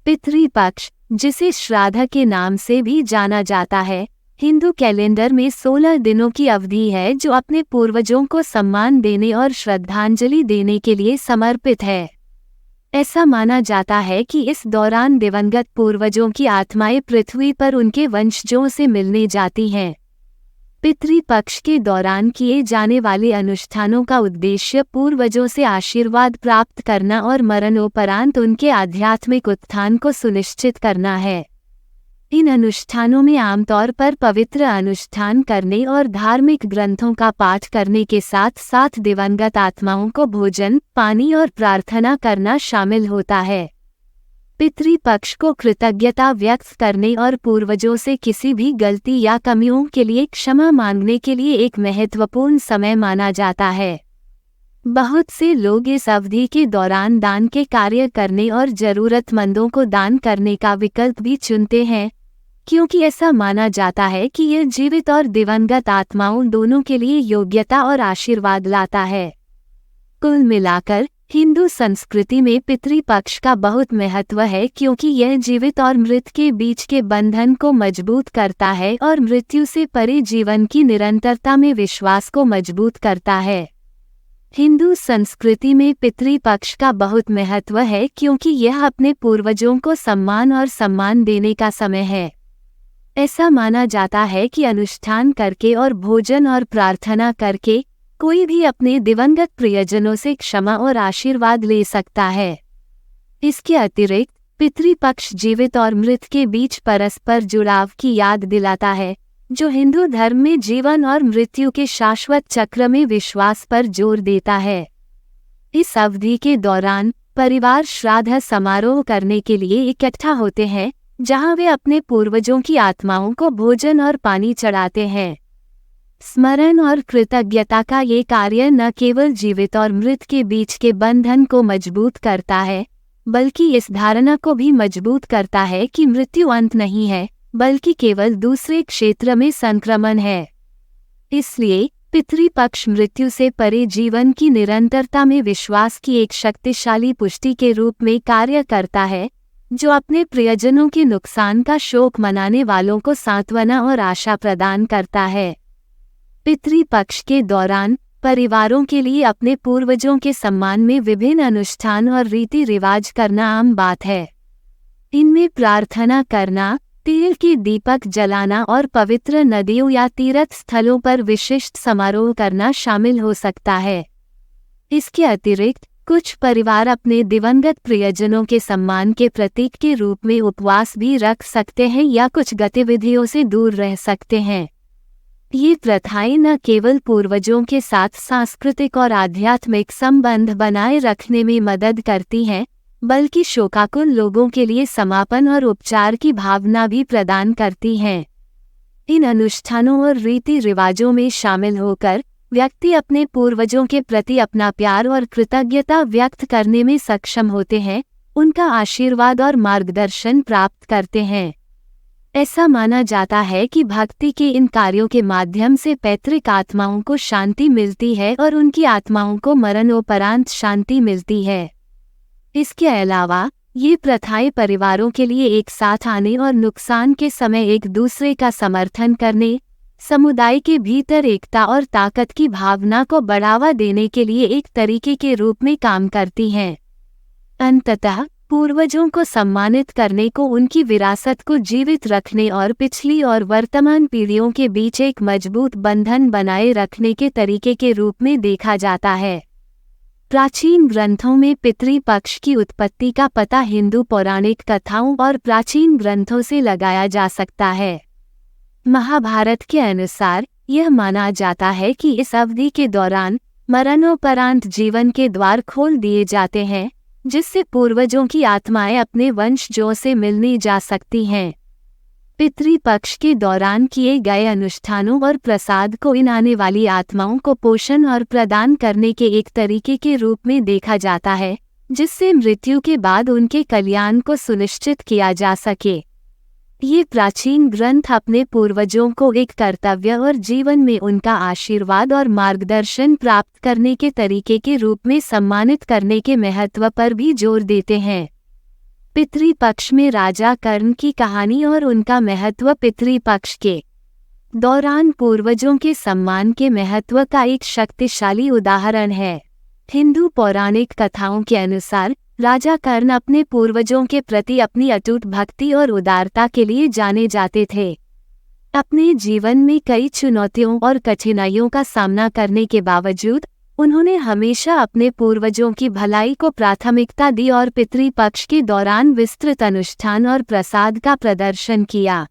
पितृपक्ष, जिसे श्राद्ध के नाम से भी जाना जाता है, हिंदू कैलेंडर में 16 दिनों की अवधि है जो अपने पूर्वजों को सम्मान देने और श्रद्धांजलि देने के लिए समर्पित है। ऐसा माना जाता है कि इस दौरान दिवंगत पूर्वजों की आत्माएं पृथ्वी पर उनके वंशजों से मिलने जाती हैं। पितृपक्ष के दौरान किए जाने वाले अनुष्ठानों का उद्देश्य पूर्वजों से आशीर्वाद प्राप्त करना और मरणोपरांत उनके आध्यात्मिक उत्थान को सुनिश्चित करना है। इन अनुष्ठानों में आमतौर पर पवित्र अनुष्ठान करने और धार्मिक ग्रंथों का पाठ करने के साथ साथ दिवंगत आत्माओं को भोजन, पानी और प्रार्थना करना शामिल होता है। पितृपक्ष को कृतज्ञता व्यक्त करने और पूर्वजों से किसी भी गलती या कमियों के लिए क्षमा मांगने के लिए एक महत्वपूर्ण समय माना जाता है। बहुत से लोग इस अवधि के दौरान दान के कार्य करने और जरूरतमंदों को दान करने का विकल्प भी चुनते हैं, क्योंकि ऐसा माना जाता है कि यह जीवित और दिवंगत आत्माओं दोनों के लिए योग्यता और आशीर्वाद लाता है। कुल मिलाकर हिंदू संस्कृति में पितृपक्ष का बहुत महत्व है, क्योंकि यह जीवित और मृत के बीच के बंधन को मजबूत करता है और मृत्यु से परे जीवन की निरंतरता में विश्वास को मजबूत करता है। हिंदू संस्कृति में पितृपक्ष का बहुत महत्व है, क्योंकि यह अपने पूर्वजों को सम्मान देने का समय है। ऐसा माना जाता है कि अनुष्ठान करके और भोजन और प्रार्थना करके कोई भी अपने दिवंगत प्रियजनों से क्षमा और आशीर्वाद ले सकता है। इसके अतिरिक्त पितृपक्ष जीवित और मृत के बीच परस्पर जुड़ाव की याद दिलाता है, जो हिंदू धर्म में जीवन और मृत्यु के शाश्वत चक्र में विश्वास पर जोर देता है। इस अवधि के दौरान परिवार श्राद्ध समारोह करने के लिए इकट्ठा होते हैं, जहां वे अपने पूर्वजों की आत्माओं को भोजन और पानी चढ़ाते हैं। स्मरण और कृतज्ञता का ये कार्य न केवल जीवित और मृत के बीच के बंधन को मजबूत करता है, बल्कि इस धारणा को भी मजबूत करता है कि मृत्यु अंत नहीं है, बल्कि केवल दूसरे क्षेत्र में संक्रमण है। इसलिए पितृपक्ष मृत्यु से परे जीवन की निरंतरता में विश्वास की एक शक्तिशाली पुष्टि के रूप में कार्य करता है, जो अपने प्रियजनों के नुकसान का शोक मनाने वालों को सांत्वना और आशा प्रदान करता है। पितृपक्ष के दौरान परिवारों के लिए अपने पूर्वजों के सम्मान में विभिन्न अनुष्ठान और रीति रिवाज करना आम बात है। इनमें प्रार्थना करना, तेल के दीपक जलाना और पवित्र नदियों या तीर्थ स्थलों पर विशिष्ट समारोह करना शामिल हो सकता है। इसके अतिरिक्त कुछ परिवार अपने दिवंगत प्रियजनों के सम्मान के प्रतीक के रूप में उपवास भी रख सकते हैं या कुछ गतिविधियों से दूर रह सकते हैं। ये प्रथाएं न केवल पूर्वजों के साथ सांस्कृतिक और आध्यात्मिक संबंध बनाए रखने में मदद करती हैं, बल्कि शोकाकुल लोगों के लिए समापन और उपचार की भावना भी प्रदान करती हैं। इन अनुष्ठानों और रीति रिवाजों में शामिल होकर व्यक्ति अपने पूर्वजों के प्रति अपना प्यार और कृतज्ञता व्यक्त करने में सक्षम होते हैं, उनका आशीर्वाद और मार्गदर्शन प्राप्त करते हैं। ऐसा माना जाता है कि भक्ति के इन कार्यों के माध्यम से पैतृक आत्माओं को शांति मिलती है और उनकी आत्माओं को मरणोपरांत शांति मिलती है। इसके अलावा ये प्रथाएं परिवारों के लिए एक साथ आने और नुकसान के समय एक दूसरे का समर्थन करने, समुदाय के भीतर एकता और ताकत की भावना को बढ़ावा देने के लिए एक तरीके के रूप में काम करती हैं। अंततः पूर्वजों को सम्मानित करने को उनकी विरासत को जीवित रखने और पिछली और वर्तमान पीढ़ियों के बीच एक मजबूत बंधन बनाए रखने के तरीके के रूप में देखा जाता है। प्राचीन ग्रंथों में पितृपक्ष की उत्पत्ति का पता हिंदू पौराणिक कथाओं और प्राचीन ग्रंथों से लगाया जा सकता है। महाभारत के अनुसार यह माना जाता है कि इस अवधि के दौरान मरणोपरांत जीवन के द्वार खोल दिए जाते हैं, जिससे पूर्वजों की आत्माएं अपने वंशजों से मिलने जा सकती हैं। पितृपक्ष के दौरान किए गए अनुष्ठानों और प्रसाद को इन आने वाली आत्माओं को पोषण और प्रदान करने के एक तरीके के रूप में देखा जाता है, जिससे मृत्यु के बाद उनके कल्याण को सुनिश्चित किया जा सके। ये प्राचीन ग्रंथ अपने पूर्वजों को एक कर्तव्य और जीवन में उनका आशीर्वाद और मार्गदर्शन प्राप्त करने के तरीके के रूप में सम्मानित करने के महत्व पर भी जोर देते हैं। पितृपक्ष में राजा कर्ण की कहानी और उनका महत्व। पितृपक्ष के दौरान पूर्वजों के सम्मान के महत्व का एक शक्तिशाली उदाहरण है। हिंदू पौराणिक कथाओं के अनुसार राजा कर्ण अपने पूर्वजों के प्रति अपनी अटूट भक्ति और उदारता के लिए जाने जाते थे। अपने जीवन में कई चुनौतियों और कठिनाइयों का सामना करने के बावजूद उन्होंने हमेशा अपने पूर्वजों की भलाई को प्राथमिकता दी और पितृपक्ष के दौरान विस्तृत अनुष्ठान और प्रसाद का प्रदर्शन किया।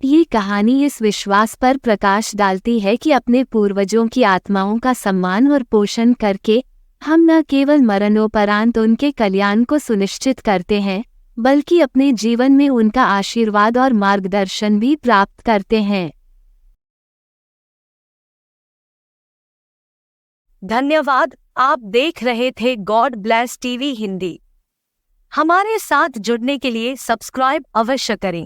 ये कहानी इस विश्वास पर प्रकाश डालती है कि अपने पूर्वजों की आत्माओं का सम्मान और पोषण करके हम न केवल मरणोपरांत उनके कल्याण को सुनिश्चित करते हैं, बल्कि अपने जीवन में उनका आशीर्वाद और मार्गदर्शन भी प्राप्त करते हैं। धन्यवाद। आप देख रहे थे गॉड ब्लेस टीवी हिंदी। हमारे साथ जुड़ने के लिए सब्सक्राइब अवश्य करें।